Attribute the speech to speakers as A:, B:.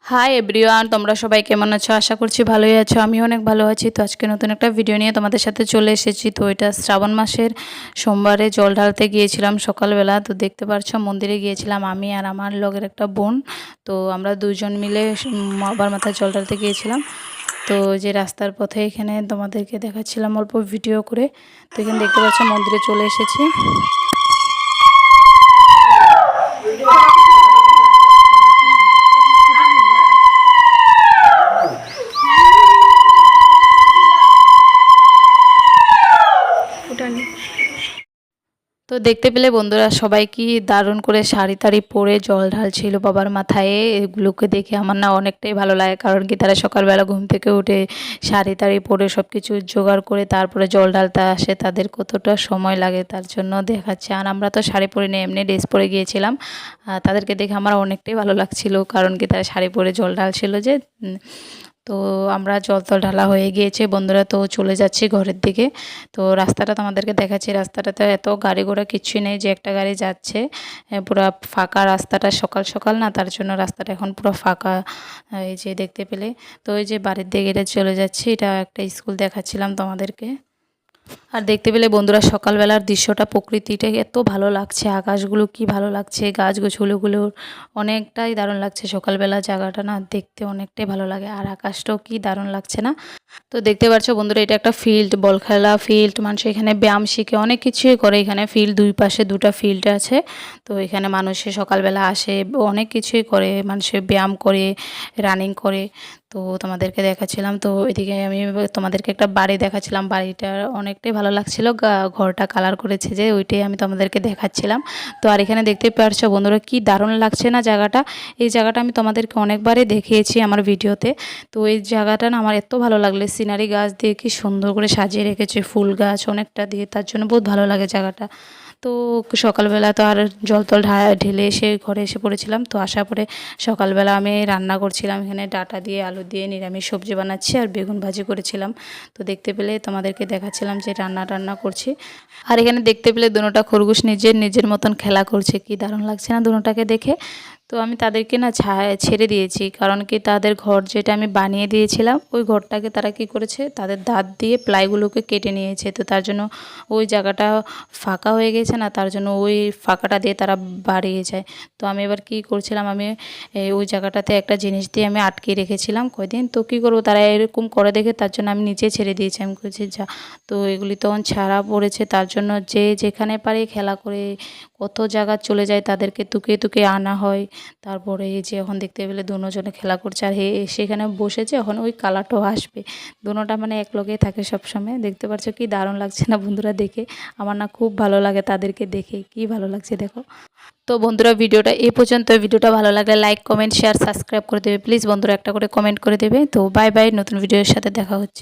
A: Hi everyone, তোমরা সবাই কেমন আছো? আশা করছি ভালোই আছো। আমি অনেক ভালো আছি। তো আজকে নতুন একটা ভিডিও নিয়ে তোমাদের সাথে চলে এসেছি। তো এটা শ্রাবণ মাসের সোমবারে জল ঢালতে গিয়েছিলাম সকালবেলা। তো দেখতে পারছো মন্দিরে গিয়েছিলাম আমি আর আমার লগের একটা বোন। তো আমরা দুজন মিলে বাবার মাথায় জল ঢালতে গিয়েছিলাম। তো যে রাস্তার পথে এখানে তোমাদেরকে দেখাচ্ছিলাম অল্প ভিডিও করে। তো এখানে দেখতে পাচ্ছ মন্দিরে চলে এসেছি। তো দেখতে পেলে বন্ধুরা সবাই কি দারুণ করে শাড়ি টাড়ি পরে জল ঢালছিল বাবার মাথায়। এগুলোকে দেখে আমার না অনেকটাই ভালো লাগে, কারণ কি তারা সকালবেলা ঘুম থেকে উঠে শাড়ি টাড়ি পরে সব কিছু জোগাড় করে তারপরে জল ঢালতে আসে, তাদের কতটা সময় লাগে তার জন্য দেখাচ্ছে। আর আমরা তো শাড়ি পরে নিয়ে এমনি ড্রেস পরে গিয়েছিলাম। তাদেরকে দেখে আমার অনেকটাই ভালো লাগছিল, কারণ কি তারা শাড়ি পরে জল ঢালছিল যে। তো আমরা জল টল ঢালা হয়ে গিয়েছে বন্ধুরা, তো চলে যাচ্ছি ঘরের দিকে। তো রাস্তাটা তোমাদেরকে দেখাচ্ছি। রাস্তাটাতে এত গাড়ি ঘোড়া কিছুই নেই, যে একটা গাড়ি যাচ্ছে। পুরো ফাঁকা রাস্তাটা, সকাল সকাল না, তার জন্য রাস্তাটা এখন পুরো ফাঁকা। এই যে দেখতে পেলে। তো এই যে বাড়ির দিকে এটা চলে যাচ্ছি। এটা একটা স্কুল দেখাচ্ছিলাম তোমাদেরকে। আর দেখতে পেলে বন্ধুরা সকালবেলার দৃশ্যটা, প্রকৃতিটা এত ভালো লাগছে, আকাশগুলো কি ভালো লাগছে, গাছগুলোর অনেকটাই দারুণ লাগছে। সকালবেলা জায়গাটা না দেখতে অনেকটাই ভালো লাগে, আর আকাশটাও কি দারুণ লাগছে না। তো দেখতে পাচ্ছ বন্ধুরা এটা একটা ফিল্ড, বল খেলা ফিল্ড। মানুষ এখানে ব্যায়াম শিখে অনেক কিছুই করে। এখানে ফিল্ড, দুই পাশে দুটো ফিল্ড আছে। তো এখানে মানুষে সকালবেলা আসে, অনেক কিছুই করে, মানুষে ব্যায়াম করে, রানিং করে। তো তোমাদেরকে দেখাচ্ছিলাম। তো এদিকে আমি তোমাদেরকে একটা বাড়ি দেখাচ্ছিলাম। বাড়িটা অনেকটাই ভালো লাগছিল, ঘরটা কালার করেছে যে, ওইটাই আমি তোমাদেরকে দেখাচ্ছিলাম। তো আর এখানে দেখতে পারছো বন্ধুরা কি দারুণ লাগছে না জায়গাটা। এই জায়গাটা আমি তোমাদেরকে অনেকবারই দেখিয়েছি আমার ভিডিওতে। তো এই জায়গাটা না আমার এত ভালো লাগলো, সিনারি গাছ দিয়ে কি সুন্দর করে সাজিয়ে রেখেছে, ফুল গাছ অনেকটা দিয়ে, তার জন্য বহুত ভালো লাগে জায়গাটা। তো সকালবেলা তো আর জল টল ঢেলে এসে ঘরে এসে পড়েছিলাম। তো আসার পরে সকালবেলা আমি রান্না করছিলাম, এখানে ডাঁটা দিয়ে আলু দিয়ে নিরামিষ সবজি বানাচ্ছি আর বেগুন ভাজি করেছিলাম। তো দেখতে পেলে তোমাদেরকে দেখাচ্ছিলাম যে রান্না করছি। আর এখানে দেখতে পেলে দুটোটা খরগোশ নিজের মতন খেলা করছে, কি দারুণ লাগছে না দুটোটাকে দেখে। তো আমি তাদেরকে না ছেড়ে দিয়েছি, কারণ কি তাদের ঘর যেটা আমি বানিয়ে দিয়েছিলাম, ওই ঘরটাকে তারা কি করেছে, তাদের দাঁত দিয়ে প্লাইগুলোকে কেটে নিয়েছে। তো তার জন্য ওই জায়গাটা ফাঁকা হয়ে গেছে না, তার জন্য ওই ফাঁকাটা দিয়ে তারা বাড়িয়ে যায়। তো আমি এবার কি করছিলাম, আমি ওই জায়গাটাতে একটা জিনিস দিয়ে আমি আটকে রেখেছিলাম কয়দিন। তো কী করবো, তারা এরকম করে দেখে, তার জন্য আমি নিচে ছেড়ে দিয়েছি। আমি বলছি যা। তো এগুলি তখন ছাড়া পড়েছে, তার জন্য যে যেখানে পারে খেলা করে, কত জায়গা চলে যায়, তাদেরকে তুকে আনা হয়। তারপরে এই যে এখন দেখতে পেলে দুজনে খেলা করছে, আর সেখানে বসেছে, এখন ওই কালারটাও আসবে। দুটোটা মানে এক লগেই থাকে সবসময়। দেখতে পাচ্ছ কি দারুণ লাগছে না বন্ধুরা দেখে। আমার না খুব ভালো লাগে তাদেরকে দেখে, কি ভালো লাগছে দেখো। তো বন্ধুরা ভিডিওটা এই পর্যন্ত। ভিডিওটা ভালো লাগলে লাইক, কমেন্ট, শেয়ার, সাবস্ক্রাইব করে দেবে প্লিজ বন্ধুরা, একটা করে কমেন্ট করে দেবে। তো বাই বাই, নতুন ভিডিওর সাথে দেখা হচ্ছে।